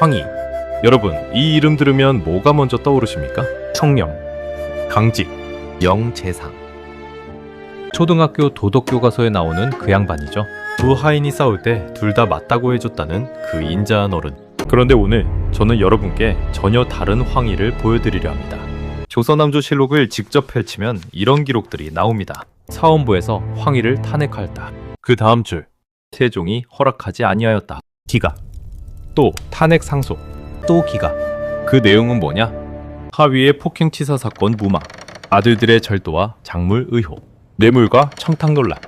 황희. 여러분, 이 이름 들으면 뭐가 먼저 떠오르십니까? 청렴, 강직, 명재상. 초등학교 도덕교과서에 나오는 그 양반이죠. 두 하인이 싸울 때 둘 다 맞다고 해줬다는 그 인자한 어른. 그런데 오늘 저는 여러분께 전혀 다른 황희를 보여드리려 합니다. 조선왕조실록을 직접 펼치면 이런 기록들이 나옵니다. 사원부에서 황희를 탄핵하였다. 그 다음 줄, 세종이 허락하지 아니하였다. 기가. 또 탄핵 상소. 또 기가. 그 내용은 뭐냐? 하위의 폭행치사 사건 무마, 아들들의 절도와 작물 의혹, 뇌물과 청탁 논란.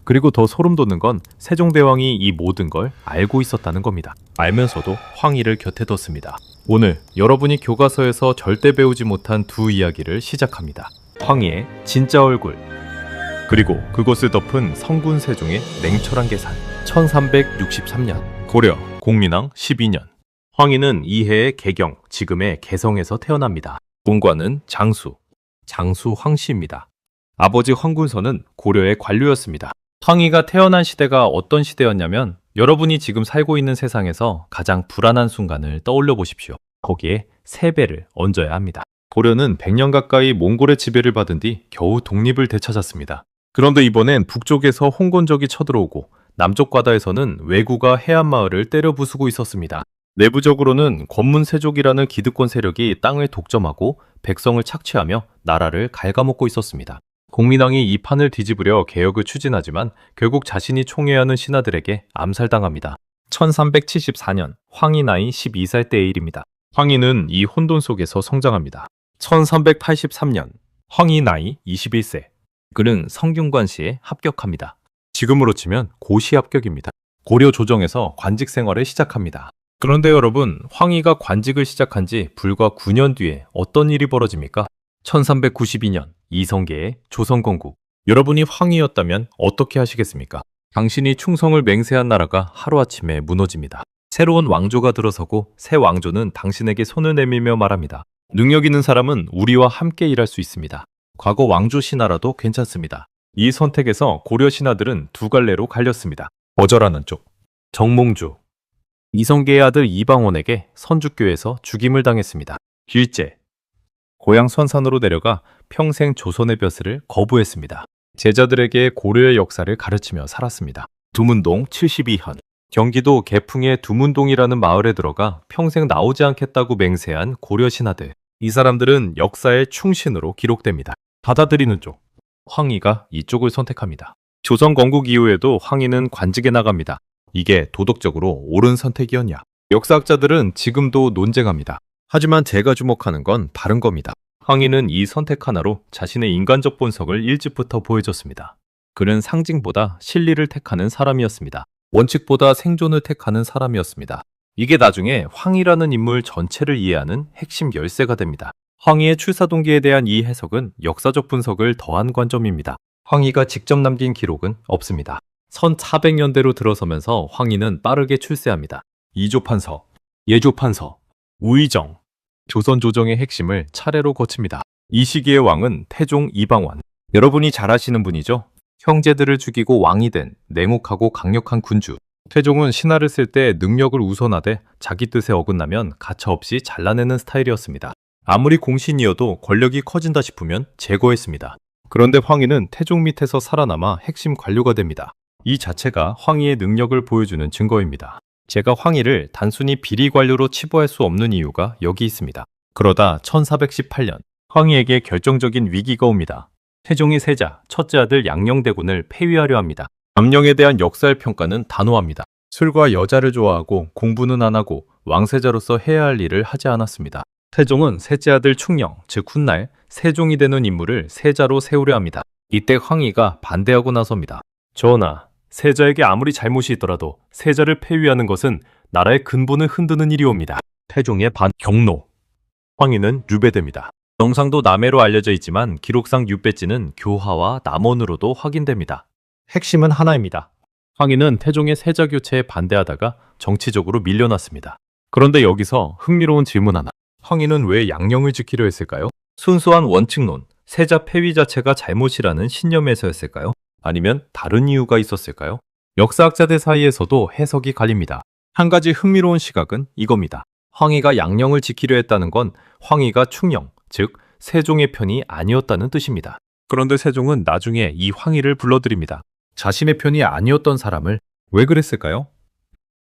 그리고 더 소름 돋는 건 세종대왕이 이 모든 걸 알고 있었다는 겁니다. 알면서도 황희를 곁에 뒀습니다. 오늘 여러분이 교과서에서 절대 배우지 못한 두 이야기를 시작합니다. 황희의 진짜 얼굴, 그리고 그것을 덮은 성군 세종의 냉철한 계산. 1363년 고려 공민왕 12년 황희는 이해의 개경, 지금의 개성에서 태어납니다. 본관은 장수 황씨입니다. 아버지 황군선은 고려의 관료였습니다. 황희가 태어난 시대가 어떤 시대였냐면 여러분이 지금 살고 있는 세상에서 가장 불안한 순간을 떠올려 보십시오. 거기에 3배를 얹어야 합니다. 고려는 100년 가까이 몽골의 지배를 받은 뒤 겨우 독립을 되찾았습니다. 그런데 이번엔 북쪽에서 홍건적이 쳐들어오고 남쪽 바다에서는 왜구가 해안마을을 때려 부수고 있었습니다. 내부적으로는 권문세족이라는 기득권 세력이 땅을 독점하고 백성을 착취하며 나라를 갉아먹고 있었습니다. 공민왕이 이 판을 뒤집으려 개혁을 추진하지만 결국 자신이 총애하는 신하들에게 암살당합니다. 1374년 황희 나이 12살 때의 일입니다. 황희는 이 혼돈 속에서 성장합니다. 1383년 황희 나이 21세. 그는 성균관시에 합격합니다. 지금으로 치면 고시 합격입니다. 고려 조정에서 관직 생활을 시작합니다. 그런데 여러분, 황희가 관직을 시작한 지 불과 9년 뒤에 어떤 일이 벌어집니까? 1392년 이성계의 조선건국. 여러분이 황희였다면 어떻게 하시겠습니까? 당신이 충성을 맹세한 나라가 하루아침에 무너집니다. 새로운 왕조가 들어서고 새 왕조는 당신에게 손을 내밀며 말합니다. 능력 있는 사람은 우리와 함께 일할 수 있습니다. 과거 왕조 신하라도 괜찮습니다. 이 선택에서 고려 신하들은 두 갈래로 갈렸습니다. 거절하는 쪽, 정몽주. 이성계의 아들 이방원에게 선주교에서 죽임을 당했습니다. 길제. 고향 선산으로 내려가 평생 조선의 벼슬을 거부했습니다. 제자들에게 고려의 역사를 가르치며 살았습니다. 두문동 72현. 경기도 개풍의 두문동이라는 마을에 들어가 평생 나오지 않겠다고 맹세한 고려 신하들. 이 사람들은 역사의 충신으로 기록됩니다. 받아들이는 쪽. 황희가 이쪽을 선택합니다. 조선 건국 이후에도 황희는 관직에 나갑니다. 이게 도덕적으로 옳은 선택이었냐? 역사학자들은 지금도 논쟁합니다. 하지만 제가 주목하는 건 다른 겁니다. 황희는 이 선택 하나로 자신의 인간적 본성을 일찍부터 보여줬습니다. 그는 상징보다 실리를 택하는 사람이었습니다. 원칙보다 생존을 택하는 사람이었습니다. 이게 나중에 황희라는 인물 전체를 이해하는 핵심 열쇠가 됩니다. 황희의 출사 동기에 대한 이 해석은 역사적 분석을 더한 관점입니다. 황희가 직접 남긴 기록은 없습니다. 1400년대로 들어서면서 황희는 빠르게 출세합니다. 이조판서, 예조판서, 우의정, 조선 조정의 핵심을 차례로 거칩니다. 이 시기의 왕은 태종 이방원. 여러분이 잘 아시는 분이죠? 형제들을 죽이고 왕이 된 냉혹하고 강력한 군주. 태종은 신하를 쓸 때 능력을 우선하되 자기 뜻에 어긋나면 가차없이 잘라내는 스타일이었습니다. 아무리 공신이어도 권력이 커진다 싶으면 제거했습니다. 그런데 황희는 태종 밑에서 살아남아 핵심 관료가 됩니다. 이 자체가 황희의 능력을 보여주는 증거입니다. 제가 황희를 단순히 비리 관료로 치부할 수 없는 이유가 여기 있습니다. 그러다 1418년 황희에게 결정적인 위기가 옵니다. 태종이 세자 첫째 아들 양녕대군을 폐위하려 합니다. 남령에 대한 역사의 평가는 단호합니다. 술과 여자를 좋아하고 공부는 안 하고 왕세자로서 해야 할 일을 하지 않았습니다. 태종은 셋째 아들 충령, 즉 훗날 세종이 되는 인물을 세자로 세우려 합니다. 이때 황희가 반대하고 나섭니다. 전하, 세자에게 아무리 잘못이 있더라도 세자를 폐위하는 것은 나라의 근본을 흔드는 일이옵니다. 태종의 경로. 황희는 유배됩니다. 영상도 남해로 알려져 있지만 기록상 유배지는 교화와 남원으로도 확인됩니다. 핵심은 하나입니다. 황희는 태종의 세자 교체에 반대하다가 정치적으로 밀려났습니다. 그런데 여기서 흥미로운 질문 하나. 황희는 왜 양령을 지키려 했을까요? 순수한 원칙론, 세자 폐위 자체가 잘못이라는 신념에서였을까요? 아니면 다른 이유가 있었을까요? 역사학자들 사이에서도 해석이 갈립니다. 한 가지 흥미로운 시각은 이겁니다. 황희가 양령을 지키려 했다는 건 황희가 충령, 즉 세종의 편이 아니었다는 뜻입니다. 그런데 세종은 나중에 이 황희를 불러들입니다. 자신의 편이 아니었던 사람을 왜 그랬을까요?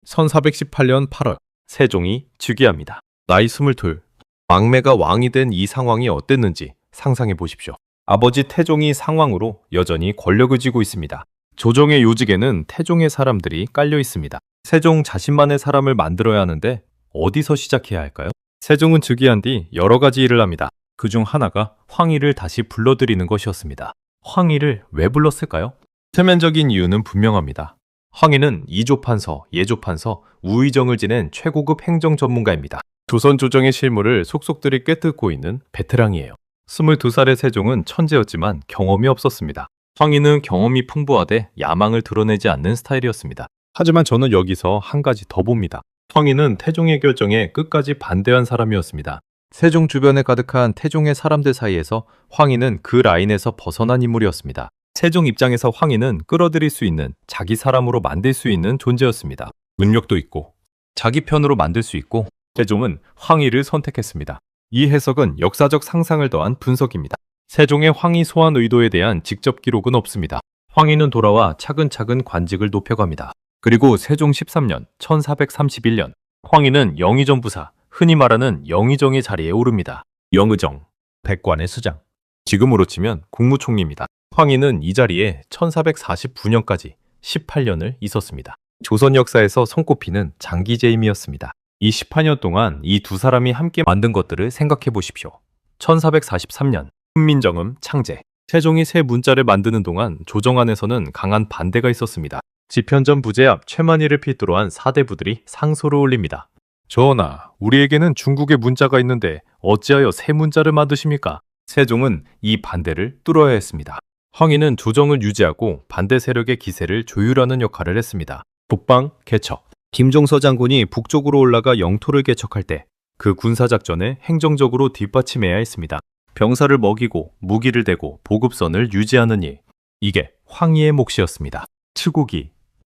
1418년 8월 세종이 즉위합니다. 나이 22. 왕매가 왕이 된 이 상황이 어땠는지 상상해 보십시오. 아버지 태종이 상왕으로 여전히 권력을 쥐고 있습니다. 조정의 요직에는 태종의 사람들이 깔려 있습니다. 세종 자신만의 사람을 만들어야 하는데 어디서 시작해야 할까요? 세종은 즉위한 뒤 여러 가지 일을 합니다. 그중 하나가 황희를 다시 불러들이는 것이었습니다. 황희를 왜 불렀을까요? 표면적인 이유는 분명합니다. 황희는 이조판서, 예조판서, 우의정을 지낸 최고급 행정 전문가입니다. 조선 조정의 실무를 속속들이 꿰뚫고 있는 베테랑이에요. 22살의 세종은 천재였지만 경험이 없었습니다. 황희는 경험이 풍부하되 야망을 드러내지 않는 스타일이었습니다. 하지만 저는 여기서 한 가지 더 봅니다. 황희는 태종의 결정에 끝까지 반대한 사람이었습니다. 세종 주변에 가득한 태종의 사람들 사이에서 황희는 그 라인에서 벗어난 인물이었습니다. 세종 입장에서 황희는 끌어들일 수 있는, 자기 사람으로 만들 수 있는 존재였습니다. 능력도 있고 자기 편으로 만들 수 있고 세종은 황희를 선택했습니다. 이 해석은 역사적 상상을 더한 분석입니다. 세종의 황희 소환 의도에 대한 직접 기록은 없습니다. 황희는 돌아와 차근차근 관직을 높여갑니다. 그리고 세종 13년 1431년 황희는 영의정 부사, 흔히 말하는 영의정의 자리에 오릅니다. 영의정, 백관의 수장, 지금으로 치면 국무총리입니다. 황희는 이 자리에 1449년까지 18년을 있었습니다. 조선 역사에서 손꼽히는 장기 재임이었습니다. 이 18년 동안 이 두 사람이 함께 만든 것들을 생각해 보십시오. 1443년 훈민정음 창제. 세종이 새 문자를 만드는 동안 조정 안에서는 강한 반대가 있었습니다. 지편전 부제 앞 최만희를 필두로 한 사대부들이 상소를 올립니다. 전하, 우리에게는 중국의 문자가 있는데 어찌하여 새 문자를 만드십니까? 세종은 이 반대를 뚫어야 했습니다. 황희는 조정을 유지하고 반대 세력의 기세를 조율하는 역할을 했습니다. 북방 개척. 김종서 장군이 북쪽으로 올라가 영토를 개척할 때 그 군사작전에 행정적으로 뒷받침해야 했습니다. 병사를 먹이고 무기를 대고 보급선을 유지하는 일. 이게 황희의 몫이었습니다. 츠고기,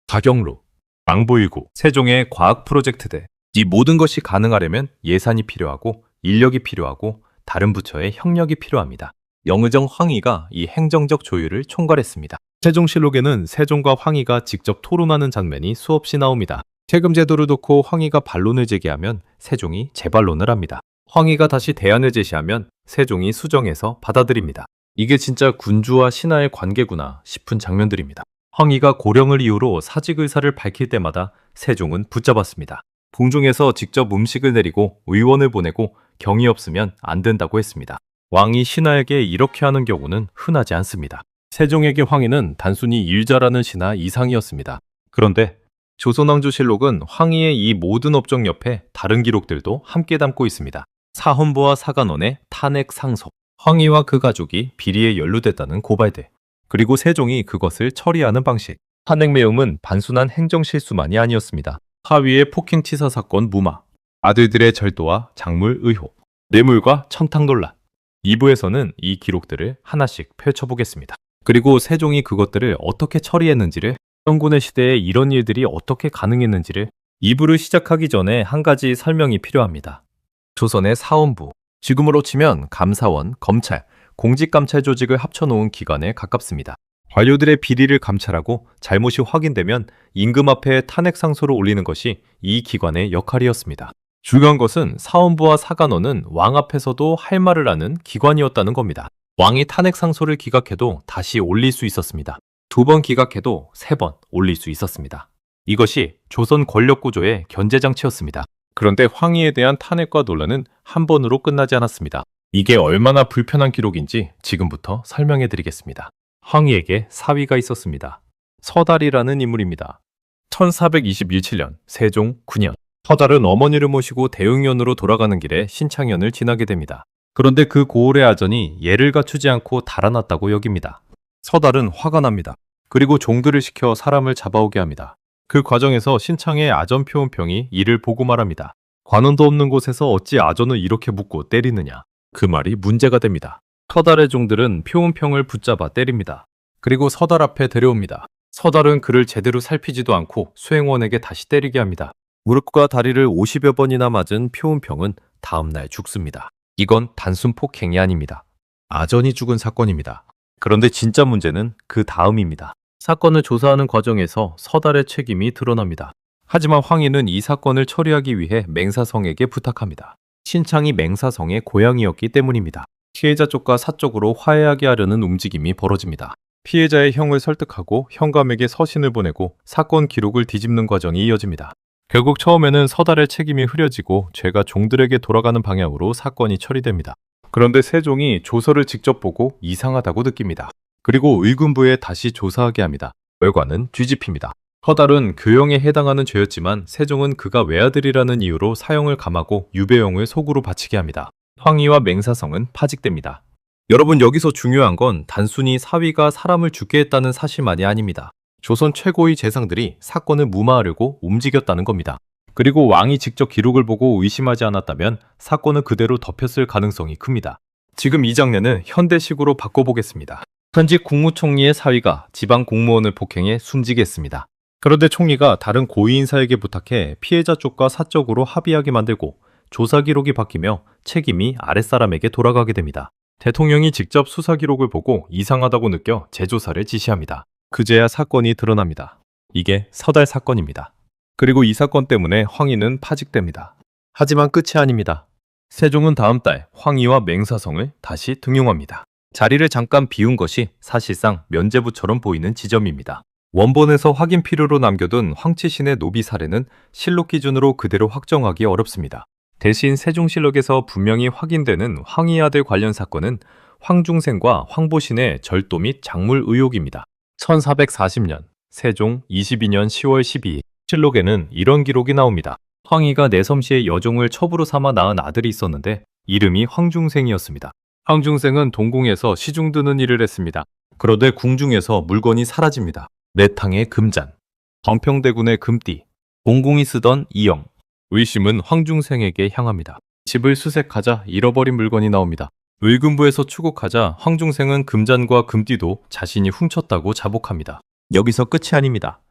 가경루, 망보일구, 세종의 과학 프로젝트들. 이 모든 것이 가능하려면 예산이 필요하고 인력이 필요하고 다른 부처의 협력이 필요합니다. 영의정 황희가 이 행정적 조율을 총괄했습니다. 세종실록에는 세종과 황희가 직접 토론하는 장면이 수없이 나옵니다. 세금 제도를 놓고 황희가 반론을 제기하면 세종이 재반론을 합니다. 황희가 다시 대안을 제시하면 세종이 수정해서 받아들입니다. 이게 진짜 군주와 신하의 관계구나 싶은 장면들입니다. 황희가 고령을 이유로 사직 의사를 밝힐 때마다 세종은 붙잡았습니다. 궁중에서 직접 음식을 내리고 의원을 보내고 경이 없으면 안 된다고 했습니다. 왕이 신하에게 이렇게 하는 경우는 흔하지 않습니다. 세종에게 황희는 단순히 일 잘하는 신하 이상이었습니다. 그런데 조선왕조실록은 황희의 이 모든 업적 옆에 다른 기록들도 함께 담고 있습니다. 사헌부와 사간원의 탄핵 상속, 황희와 그 가족이 비리에 연루됐다는 고발들, 그리고 세종이 그것을 처리하는 방식. 탄핵 내용은 단순한 행정실수만이 아니었습니다. 하위의 폭행치사 사건 무마, 아들들의 절도와 작물 의혹, 뇌물과 천탕 논란. 2부에서는 이 기록들을 하나씩 펼쳐보겠습니다. 그리고 세종이 그것들을 어떻게 처리했는지를, 성군의 시대에 이런 일들이 어떻게 가능했는지를. 2부를 시작하기 전에 한 가지 설명이 필요합니다. 조선의 사헌부, 지금으로 치면 감사원, 검찰, 공직감찰 조직을 합쳐놓은 기관에 가깝습니다. 관료들의 비리를 감찰하고 잘못이 확인되면 임금 앞에 탄핵 상소를 올리는 것이 이 기관의 역할이었습니다. 중요한 것은 사헌부와 사간원은 왕 앞에서도 할 말을 하는 기관이었다는 겁니다. 왕이 탄핵 상소를 기각해도 다시 올릴 수 있었습니다. 2번 기각해도 3번 올릴 수 있었습니다. 이것이 조선 권력 구조의 견제 장치였습니다. 그런데 황희에 대한 탄핵과 논란은 한 번으로 끝나지 않았습니다. 이게 얼마나 불편한 기록인지 지금부터 설명해 드리겠습니다. 황희에게 사위가 있었습니다. 서달이라는 인물입니다. 1427년 세종 9년 서달은 어머니를 모시고 대흥년으로 돌아가는 길에 신창현을 지나게 됩니다. 그런데 그 고을의 아전이 예를 갖추지 않고 달아났다고 여깁니다. 서달은 화가 납니다. 그리고 종들을 시켜 사람을 잡아오게 합니다. 그 과정에서 신창의 아전표은평이 이를 보고 말합니다. 관원도 없는 곳에서 어찌 아전을 이렇게 묶고 때리느냐. 그 말이 문제가 됩니다. 서달의 종들은 표은평을 붙잡아 때립니다. 그리고 서달 앞에 데려옵니다. 서달은 그를 제대로 살피지도 않고 수행원에게 다시 때리게 합니다. 무릎과 다리를 50여 번이나 맞은 표은평은 다음날 죽습니다. 이건 단순 폭행이 아닙니다. 아전이 죽은 사건입니다. 그런데 진짜 문제는 그 다음입니다. 사건을 조사하는 과정에서 서달의 책임이 드러납니다. 하지만 황희는 이 사건을 처리하기 위해 맹사성에게 부탁합니다. 신창이 맹사성의 고향이었기 때문입니다. 피해자 쪽과 사쪽으로 화해하게 하려는 움직임이 벌어집니다. 피해자의 형을 설득하고 현감에게 서신을 보내고 사건 기록을 뒤집는 과정이 이어집니다. 결국 처음에는 서달의 책임이 흐려지고 죄가 종들에게 돌아가는 방향으로 사건이 처리됩니다. 그런데 세종이 조서를 직접 보고 이상하다고 느낍니다. 그리고 의군부에 다시 조사하게 합니다. 결과는 뒤집힙니다. 서달은 교형에 해당하는 죄였지만 세종은 그가 외아들이라는 이유로 사형을 감하고 유배용을 속으로 바치게 합니다. 황희와 맹사성은 파직됩니다. 여러분, 여기서 중요한 건 단순히 사위가 사람을 죽게 했다는 사실만이 아닙니다. 조선 최고의 재상들이 사건을 무마하려고 움직였다는 겁니다. 그리고 왕이 직접 기록을 보고 의심하지 않았다면 사건은 그대로 덮였을 가능성이 큽니다. 지금 이 장면은 현대식으로 바꿔보겠습니다. 현직 국무총리의 사위가 지방 공무원을 폭행해 숨지게 했습니다. 그런데 총리가 다른 고위인사에게 부탁해 피해자 쪽과 사적으로 합의하게 만들고 조사 기록이 바뀌며 책임이 아랫사람에게 돌아가게 됩니다. 대통령이 직접 수사 기록을 보고 이상하다고 느껴 재조사를 지시합니다. 그제야 사건이 드러납니다. 이게 서달 사건입니다. 그리고 이 사건 때문에 황희는 파직됩니다. 하지만 끝이 아닙니다. 세종은 다음 달 황희와 맹사성을 다시 등용합니다. 자리를 잠깐 비운 것이 사실상 면죄부처럼 보이는 지점입니다. 원본에서 확인 필요로 남겨둔 황치신의 노비 사례는 실록 기준으로 그대로 확정하기 어렵습니다. 대신 세종실록에서 분명히 확인되는 황희 아들 관련 사건은 황중생과 황보신의 절도 및 작물 의혹입니다. 1440년 세종 22년 10월 12일 실록에는 이런 기록이 나옵니다. 황희가 내섬시의 여종을 첩으로 삼아 낳은 아들이 있었는데 이름이 황중생이었습니다. 황중생은 동궁에서 시중 드는 일을 했습니다. 그런데 궁중에서 물건이 사라집니다. 내탕의 금잔, 정평대군의 금띠, 공공이 쓰던 이영. 의심은 황중생에게 향합니다. 집을 수색하자 잃어버린 물건이 나옵니다. 의군부에서 추국하자 황중생은 금잔과 금띠도 자신이 훔쳤다고 자복합니다. 여기서 끝이 아닙니다.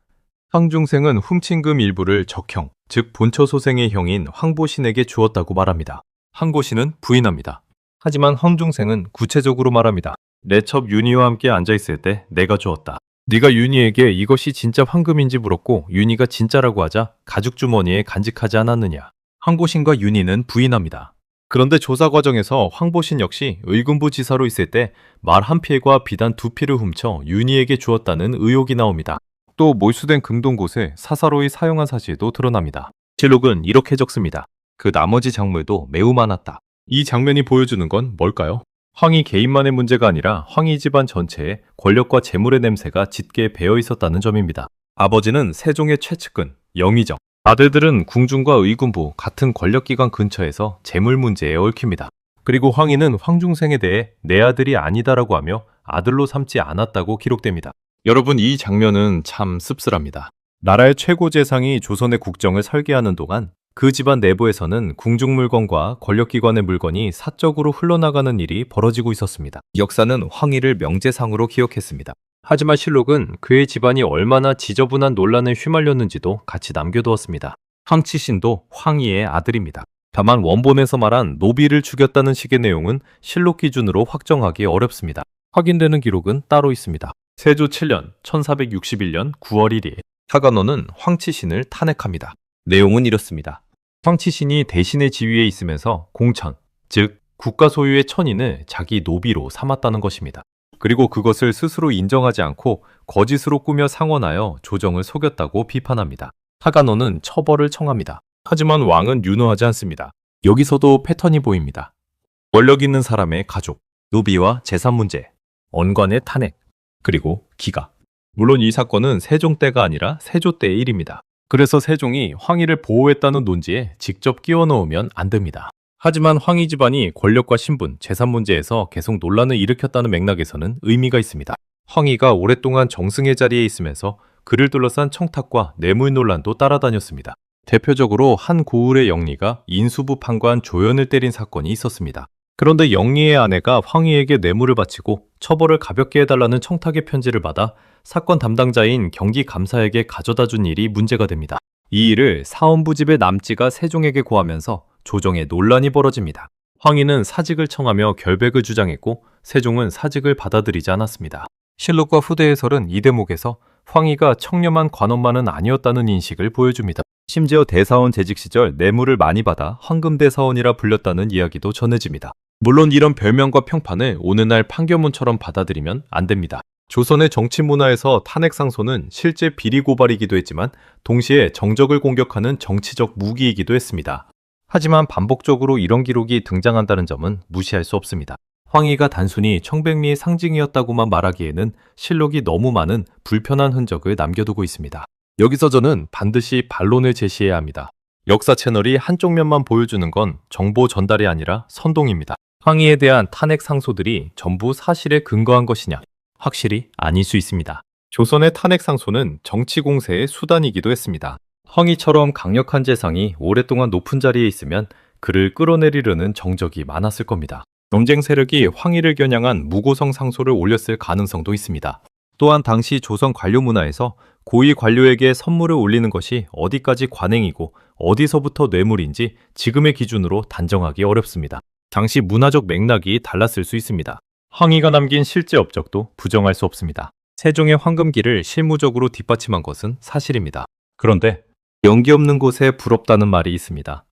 황중생은 훔친 금 일부를 적형, 즉 본처 소생의 형인 황보신에게 주었다고 말합니다. 황보신은 부인합니다. 하지만 황중생은 구체적으로 말합니다. 내 첩 윤희와 함께 앉아있을 때 내가 주었다. 네가 윤희에게 이것이 진짜 황금인지 물었고 윤희가 진짜라고 하자 가죽 주머니에 간직하지 않았느냐. 황보신과 윤희는 부인합니다. 그런데 조사 과정에서 황보신 역시 의군부 지사로 있을 때 말 한 필과 비단 두 필을 훔쳐 윤희에게 주었다는 의혹이 나옵니다. 또 몰수된 금동곳을 사사로이 사용한 사실도 드러납니다. 실록은 이렇게 적습니다. 그 나머지 작물도 매우 많았다. 이 장면이 보여주는 건 뭘까요? 황희 개인만의 문제가 아니라 황희 집안 전체에 권력과 재물의 냄새가 짙게 배어 있었다는 점입니다. 아버지는 세종의 최측근, 영의정, 아들들은 궁중과 의군부 같은 권력기관 근처에서 재물 문제에 얽힙니다. 그리고 황희는 황중생에 대해 내 아들이 아니다라고 하며 아들로 삼지 않았다고 기록됩니다. 여러분, 이 장면은 참 씁쓸합니다. 나라의 최고 재상이 조선의 국정을 설계하는 동안 그 집안 내부에서는 궁중 물건과 권력기관의 물건이 사적으로 흘러나가는 일이 벌어지고 있었습니다. 역사는 황희를 명재상으로 기억했습니다. 하지만 실록은 그의 집안이 얼마나 지저분한 논란에 휘말렸는지도 같이 남겨두었습니다. 황치신도 황희의 아들입니다. 다만 원본에서 말한 노비를 죽였다는 식의 내용은 실록 기준으로 확정하기 어렵습니다. 확인되는 기록은 따로 있습니다. 세조 7년 1461년 9월 1일 사간원은 황치신을 탄핵합니다. 내용은 이렇습니다. 황치신이 대신의 지위에 있으면서 공천, 즉 국가 소유의 천인을 자기 노비로 삼았다는 것입니다. 그리고 그것을 스스로 인정하지 않고 거짓으로 꾸며 상언하여 조정을 속였다고 비판합니다. 사간원은 처벌을 청합니다. 하지만 왕은 윤호하지 않습니다. 여기서도 패턴이 보입니다. 권력 있는 사람의 가족, 노비와 재산 문제, 언관의 탄핵, 그리고 기가. 물론 이 사건은 세종 때가 아니라 세조 때의 일입니다. 그래서 세종이 황희를 보호했다는 논지에 직접 끼워 넣으면 안 됩니다. 하지만 황희 집안이 권력과 신분, 재산 문제에서 계속 논란을 일으켰다는 맥락에서는 의미가 있습니다. 황희가 오랫동안 정승의 자리에 있으면서 그를 둘러싼 청탁과 뇌물 논란도 따라다녔습니다. 대표적으로 한 고을의 영리가 인수부 판관 조연을 때린 사건이 있었습니다. 그런데 영리의 아내가 황희에게 뇌물을 바치고 처벌을 가볍게 해달라는 청탁의 편지를 받아 사건 담당자인 경기감사에게 가져다 준 일이 문제가 됩니다. 이 일을 사원부집의 남찌가 세종에게 고하면서 조정에 논란이 벌어집니다. 황희는 사직을 청하며 결백을 주장했고 세종은 사직을 받아들이지 않았습니다. 실록과 후대 해설은 이 대목에서 황희가 청렴한 관원만은 아니었다는 인식을 보여줍니다. 심지어 대사원 재직 시절 뇌물을 많이 받아 황금대사원이라 불렸다는 이야기도 전해집니다. 물론 이런 별명과 평판을 오늘날 판결문처럼 받아들이면 안 됩니다. 조선의 정치 문화에서 탄핵상소는 실제 비리 고발이기도 했지만 동시에 정적을 공격하는 정치적 무기이기도 했습니다. 하지만 반복적으로 이런 기록이 등장한다는 점은 무시할 수 없습니다. 황희가 단순히 청백리의 상징이었다고만 말하기에는 실록이 너무 많은 불편한 흔적을 남겨두고 있습니다. 여기서 저는 반드시 반론을 제시해야 합니다. 역사 채널이 한쪽 면만 보여주는 건 정보 전달이 아니라 선동입니다. 황희에 대한 탄핵 상소들이 전부 사실에 근거한 것이냐? 확실히 아닐 수 있습니다. 조선의 탄핵 상소는 정치 공세의 수단이기도 했습니다. 황희처럼 강력한 재상이 오랫동안 높은 자리에 있으면 그를 끌어내리려는 정적이 많았을 겁니다. 경쟁 세력이 황희를 겨냥한 무고성 상소를 올렸을 가능성도 있습니다. 또한 당시 조선 관료 문화에서 고위 관료에게 선물을 올리는 것이 어디까지 관행이고 어디서부터 뇌물인지 지금의 기준으로 단정하기 어렵습니다. 당시 문화적 맥락이 달랐을 수 있습니다. 황희가 남긴 실제 업적도 부정할 수 없습니다. 세종의 황금기를 실무적으로 뒷받침한 것은 사실입니다. 그런데 연기 없는 곳에 부럽다는 말이 있습니다.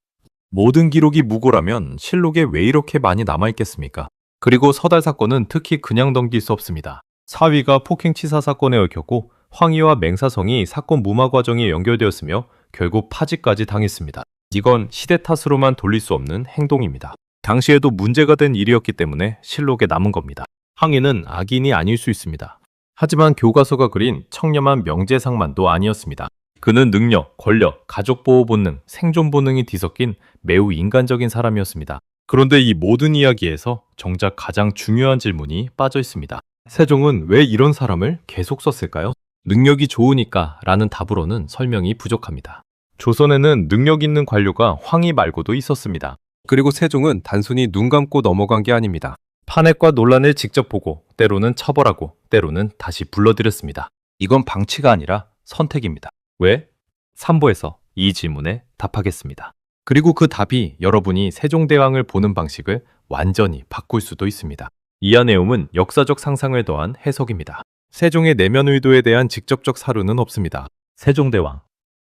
모든 기록이 무고라면 실록에 왜 이렇게 많이 남아있겠습니까? 그리고 서달 사건은 특히 그냥 넘길 수 없습니다. 사위가 폭행치사 사건에 얽혔고 황희와 맹사성이 사건 무마 과정에 연결되었으며 결국 파직까지 당했습니다. 이건 시대 탓으로만 돌릴 수 없는 행동입니다. 당시에도 문제가 된 일이었기 때문에 실록에 남은 겁니다. 황희는 악인이 아닐 수 있습니다. 하지만 교과서가 그린 청렴한 명재상만도 아니었습니다. 그는 능력, 권력, 가족보호 본능, 생존 본능이 뒤섞인 매우 인간적인 사람이었습니다. 그런데 이 모든 이야기에서 정작 가장 중요한 질문이 빠져 있습니다. 세종은 왜 이런 사람을 계속 썼을까요? 능력이 좋으니까 라는 답으로는 설명이 부족합니다. 조선에는 능력 있는 관료가 황희 말고도 있었습니다. 그리고 세종은 단순히 눈 감고 넘어간 게 아닙니다. 탄핵과 논란을 직접 보고 때로는 처벌하고 때로는 다시 불러들였습니다. 이건 방치가 아니라 선택입니다. 왜? 3부에서 이 질문에 답하겠습니다. 그리고 그 답이 여러분이 세종대왕을 보는 방식을 완전히 바꿀 수도 있습니다. 이하 내용은 역사적 상상을 더한 해석입니다. 세종의 내면 의도에 대한 직접적 사료는 없습니다. 세종대왕,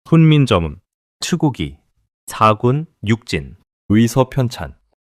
훈민정음, 추구기, 사군, 육진, 의서 편찬.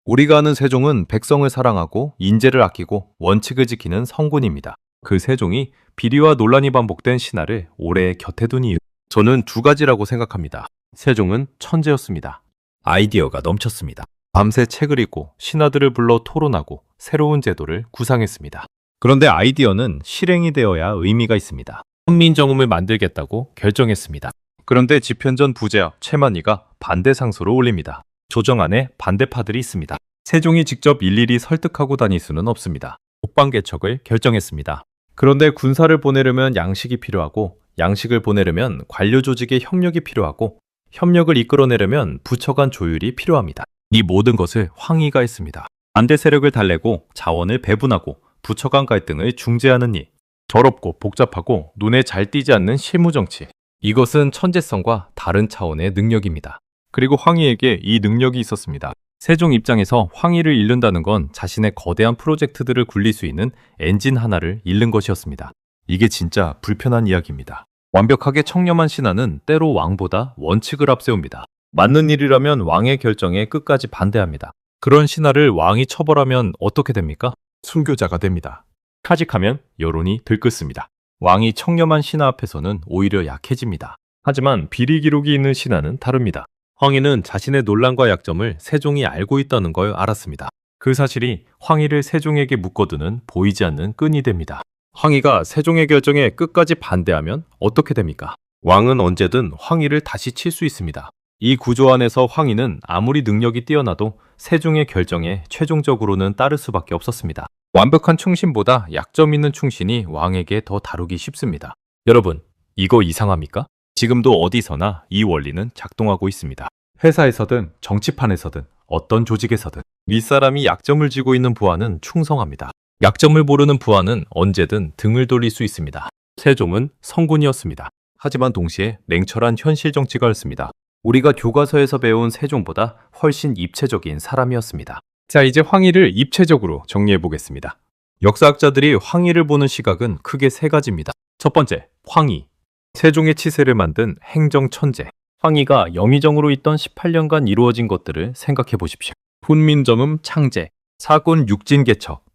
우리가 아는 세종은 백성을 사랑하고 인재를 아끼고 원칙을 지키는 성군입니다. 그 세종이 비리와 논란이 반복된 신하를 오래 곁에 둔 이유. 저는 두 가지라고 생각합니다. 세종은 천재였습니다. 아이디어가 넘쳤습니다. 밤새 책을 읽고 신하들을 불러 토론하고 새로운 제도를 구상했습니다. 그런데 아이디어는 실행이 되어야 의미가 있습니다. 훈민정음을 만들겠다고 결정했습니다. 그런데 집현전 부제하 최만희가 반대 상소를 올립니다. 조정 안에 반대파들이 있습니다. 세종이 직접 일일이 설득하고 다닐 수는 없습니다. 국방개척을 결정했습니다. 그런데 군사를 보내려면 양식이 필요하고 양식을 보내려면 관료 조직의 협력이 필요하고 협력을 이끌어내려면 부처 간 조율이 필요합니다. 이 모든 것을 황희가 했습니다. 반대 세력을 달래고 자원을 배분하고 부처 간 갈등을 중재하는 일. 더럽고 복잡하고 눈에 잘 띄지 않는 실무정치. 이것은 천재성과 다른 차원의 능력입니다. 그리고 황희에게 이 능력이 있었습니다. 세종 입장에서 황희를 잃는다는 건 자신의 거대한 프로젝트들을 굴릴 수 있는 엔진 하나를 잃는 것이었습니다. 이게 진짜 불편한 이야기입니다. 완벽하게 청렴한 신하는 때로 왕보다 원칙을 앞세웁니다. 맞는 일이라면 왕의 결정에 끝까지 반대합니다. 그런 신하를 왕이 처벌하면 어떻게 됩니까? 순교자가 됩니다. 카직하면 여론이 들끓습니다. 왕이 청렴한 신하 앞에서는 오히려 약해집니다. 하지만 비리 기록이 있는 신하는 다릅니다. 황희는 자신의 논란과 약점을 세종이 알고 있다는 걸 알았습니다. 그 사실이 황희를 세종에게 묶어두는 보이지 않는 끈이 됩니다. 황희가 세종의 결정에 끝까지 반대하면 어떻게 됩니까? 왕은 언제든 황희를 다시 칠 수 있습니다. 이 구조 안에서 황희는 아무리 능력이 뛰어나도 세종의 결정에 최종적으로는 따를 수밖에 없었습니다. 완벽한 충신보다 약점 있는 충신이 왕에게 더 다루기 쉽습니다. 여러분, 이거 이상합니까? 지금도 어디서나 이 원리는 작동하고 있습니다. 회사에서든 정치판에서든 어떤 조직에서든 윗사람이 약점을 쥐고 있는 부하는 충성합니다. 약점을 모르는 부하는 언제든 등을 돌릴 수 있습니다. 세종은 성군이었습니다. 하지만 동시에 냉철한 현실 정치가였습니다. 우리가 교과서에서 배운 세종보다 훨씬 입체적인 사람이었습니다. 자, 이제 황희를 입체적으로 정리해 보겠습니다. 역사학자들이 황희를 보는 시각은 크게 세 가지입니다. 첫 번째, 황희. 세종의 치세를 만든 행정 천재. 황희가 영의정으로 있던 18년간 이루어진 것들을 생각해 보십시오. 훈민정음 창제, 사군 육진 개척,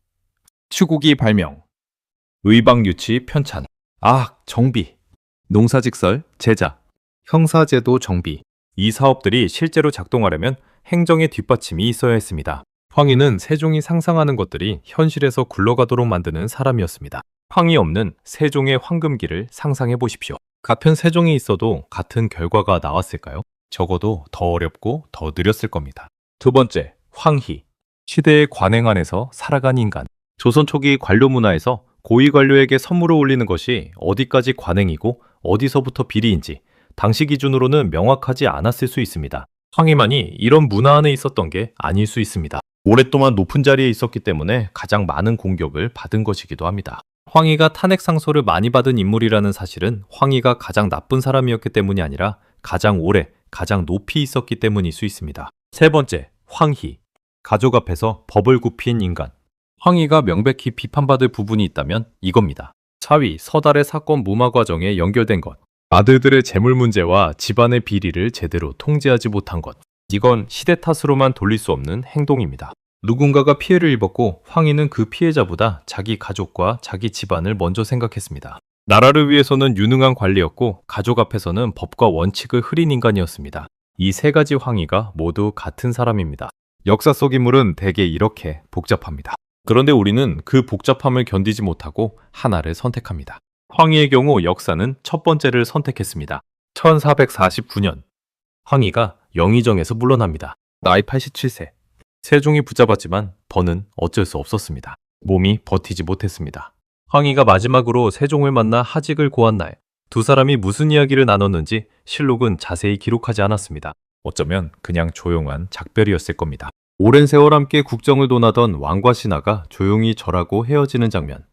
추국이 발명, 의방유치 편찬, 아학 정비, 농사직설 제자, 형사제도 정비. 이 사업들이 실제로 작동하려면 행정의 뒷받침이 있어야 했습니다. 황희는 세종이 상상하는 것들이 현실에서 굴러가도록 만드는 사람이었습니다. 황희 없는 세종의 황금기를 상상해 보십시오. 같은 세종이 있어도 같은 결과가 나왔을까요? 적어도 더 어렵고 더 느렸을 겁니다. 두 번째, 황희. 시대의 관행 안에서 살아간 인간. 조선 초기 관료 문화에서 고위 관료에게 선물을 올리는 것이 어디까지 관행이고 어디서부터 비리인지 당시 기준으로는 명확하지 않았을 수 있습니다. 황희만이 이런 문화 안에 있었던 게 아닐 수 있습니다. 오랫동안 높은 자리에 있었기 때문에 가장 많은 공격을 받은 것이기도 합니다. 황희가 탄핵 상소를 많이 받은 인물이라는 사실은 황희가 가장 나쁜 사람이었기 때문이 아니라 가장 오래, 가장 높이 있었기 때문일 수 있습니다. 세 번째, 황희. 가족 앞에서 법을 굽힌 인간. 황희가 명백히 비판받을 부분이 있다면 이겁니다. 차위, 서달의 사건 무마 과정에 연결된 것. 아들들의 재물 문제와 집안의 비리를 제대로 통제하지 못한 것. 이건 시대 탓으로만 돌릴 수 없는 행동입니다. 누군가가 피해를 입었고 황희는 그 피해자보다 자기 가족과 자기 집안을 먼저 생각했습니다. 나라를 위해서는 유능한 관리였고 가족 앞에서는 법과 원칙을 흐린 인간이었습니다. 이 세 가지 황희가 모두 같은 사람입니다. 역사 속 인물은 대개 이렇게 복잡합니다. 그런데 우리는 그 복잡함을 견디지 못하고 하나를 선택합니다. 황희의 경우 역사는 첫 번째를 선택했습니다. 1449년 황희가 영의정에서 물러납니다. 나이 87세. 세종이 붙잡았지만 버는 어쩔 수 없었습니다. 몸이 버티지 못했습니다. 황희가 마지막으로 세종을 만나 하직을 고한 날, 두 사람이 무슨 이야기를 나눴는지 실록은 자세히 기록하지 않았습니다. 어쩌면 그냥 조용한 작별이었을 겁니다. 오랜 세월 함께 국정을 논하던 왕과 신하가 조용히 절하고 헤어지는 장면.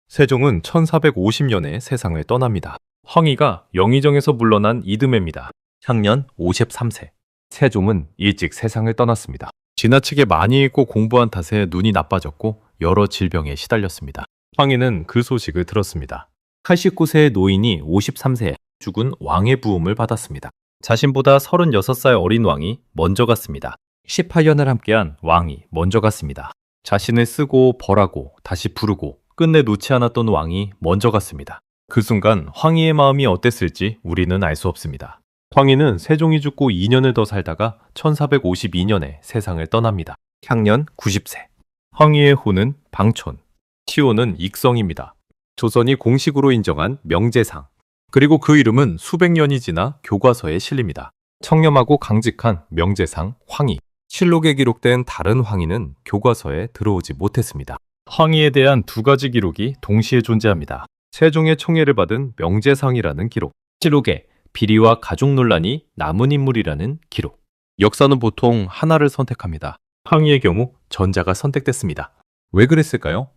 세종은 1450년에 세상을 떠납니다. 황희가 영의정에서 물러난 이듬해입니다. 향년 53세. 세종은 일찍 세상을 떠났습니다. 지나치게 많이 읽고 공부한 탓에 눈이 나빠졌고 여러 질병에 시달렸습니다. 황희는 그 소식을 들었습니다. 89세의 노인이 53세에 죽은 왕의 부음을 받았습니다. 자신보다 36살 어린 왕이 먼저 갔습니다. 18년을 함께한 왕이 먼저 갔습니다. 자신을 쓰고 벌하고 다시 부르고 끝내 놓지 않았던 왕이 먼저 갔습니다. 그 순간 황희의 마음이 어땠을지 우리는 알 수 없습니다. 황희는 세종이 죽고 2년을 더 살다가 1452년에 세상을 떠납니다. 향년 90세. 황희의 호는 방촌, 시호는 익성입니다. 조선이 공식으로 인정한 명제상. 그리고 그 이름은 수백 년이 지나 교과서에 실립니다. 청렴하고 강직한 명제상 황희. 실록에 기록된 다른 황희는 교과서에 들어오지 못했습니다. 황희에 대한 두 가지 기록이 동시에 존재합니다. 세종의 총애를 받은 명제상이라는 기록, 실록에 비리와 가족 논란이 남은 인물이라는 기록. 역사는 보통 하나를 선택합니다. 황희의 경우 전자가 선택됐습니다. 왜 그랬을까요?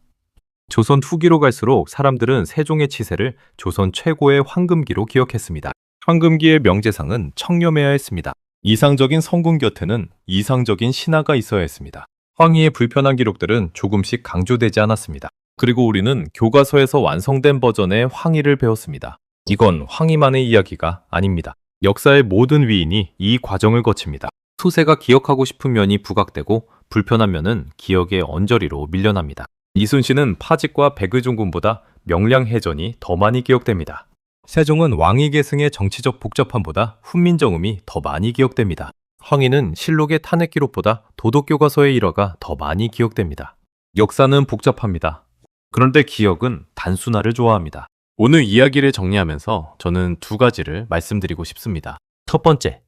조선 후기로 갈수록 사람들은 세종의 치세를 조선 최고의 황금기로 기억했습니다. 황금기의 명제상은 청렴해야 했습니다. 이상적인 성군 곁에는 이상적인 신하가 있어야 했습니다. 황희의 불편한 기록들은 조금씩 강조되지 않았습니다. 그리고 우리는 교과서에서 완성된 버전의 황희를 배웠습니다. 이건 황희만의 이야기가 아닙니다. 역사의 모든 위인이 이 과정을 거칩니다. 수세가 기억하고 싶은 면이 부각되고 불편한 면은 기억의 언저리로 밀려납니다. 이순신은 파직과 백의종군보다 명량해전이 더 많이 기억됩니다. 세종은 왕위 계승의 정치적 복잡함보다 훈민정음이 더 많이 기억됩니다. 황희는 실록의 탄핵 기록보다 도덕교과서의 일화가 더 많이 기억됩니다. 역사는 복잡합니다. 그런데 기억은 단순화를 좋아합니다. 오늘 이야기를 정리하면서 저는 두 가지를 말씀드리고 싶습니다. 첫 번째,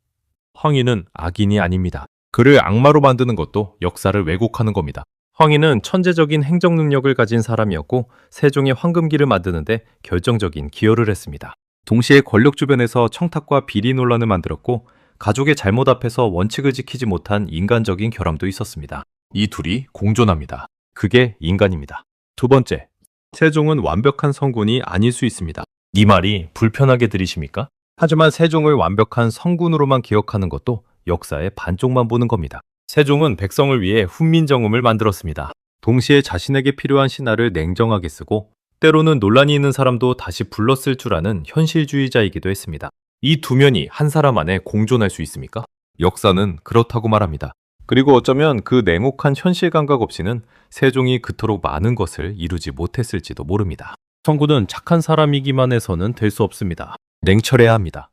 황희는 악인이 아닙니다. 그를 악마로 만드는 것도 역사를 왜곡하는 겁니다. 황희는 천재적인 행정 능력을 가진 사람이었고 세종의 황금기를 만드는데 결정적인 기여를 했습니다. 동시에 권력 주변에서 청탁과 비리 논란을 만들었고 가족의 잘못 앞에서 원칙을 지키지 못한 인간적인 결함도 있었습니다. 이 둘이 공존합니다. 그게 인간입니다. 두 번째, 세종은 완벽한 성군이 아닐 수 있습니다. 이 말이 불편하게 들리십니까? 하지만 세종을 완벽한 성군으로만 기억하는 것도 역사의 반쪽만 보는 겁니다. 세종은 백성을 위해 훈민정음을 만들었습니다. 동시에 자신에게 필요한 신하를 냉정하게 쓰고 때로는 논란이 있는 사람도 다시 불렀을 줄 아는 현실주의자이기도 했습니다. 이 두 면이 한 사람 안에 공존할 수 있습니까? 역사는 그렇다고 말합니다. 그리고 어쩌면 그 냉혹한 현실 감각 없이는 세종이 그토록 많은 것을 이루지 못했을지도 모릅니다. 성군은 착한 사람이기만 해서는 될 수 없습니다. 냉철해야 합니다.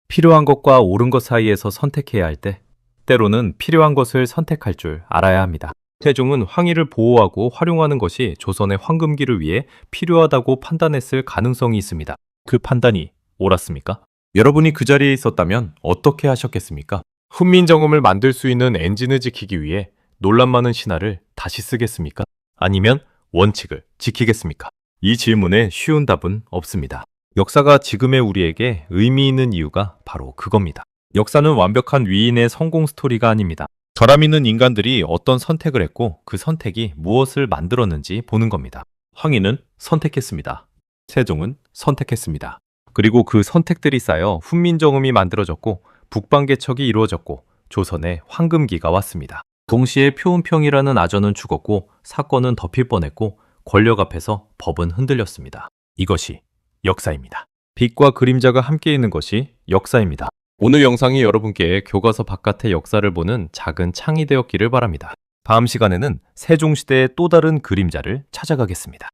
필요한 것과 옳은 것 사이에서 선택해야 할 때 때로는 필요한 것을 선택할 줄 알아야 합니다. 세종은 황희를 보호하고 활용하는 것이 조선의 황금기를 위해 필요하다고 판단했을 가능성이 있습니다. 그 판단이 옳았습니까? 여러분이 그 자리에 있었다면 어떻게 하셨겠습니까? 훈민정음을 만들 수 있는 엔진을 지키기 위해 논란 많은 신하를 다시 쓰겠습니까? 아니면 원칙을 지키겠습니까? 이 질문에 쉬운 답은 없습니다. 역사가 지금의 우리에게 의미 있는 이유가 바로 그겁니다. 역사는 완벽한 위인의 성공 스토리가 아닙니다. 결함 있는 인간들이 어떤 선택을 했고 그 선택이 무엇을 만들었는지 보는 겁니다. 황희는 선택했습니다. 세종은 선택했습니다. 그리고 그 선택들이 쌓여 훈민정음이 만들어졌고 북방개척이 이루어졌고 조선의 황금기가 왔습니다. 동시에 표은평이라는 아전은 죽었고 사건은 덮일 뻔했고 권력 앞에서 법은 흔들렸습니다. 이것이 역사입니다. 빛과 그림자가 함께 있는 것이 역사입니다. 오늘 영상이 여러분께 교과서 바깥의 역사를 보는 작은 창이 되었기를 바랍니다. 다음 시간에는 세종시대의 또 다른 그림자를 찾아가겠습니다.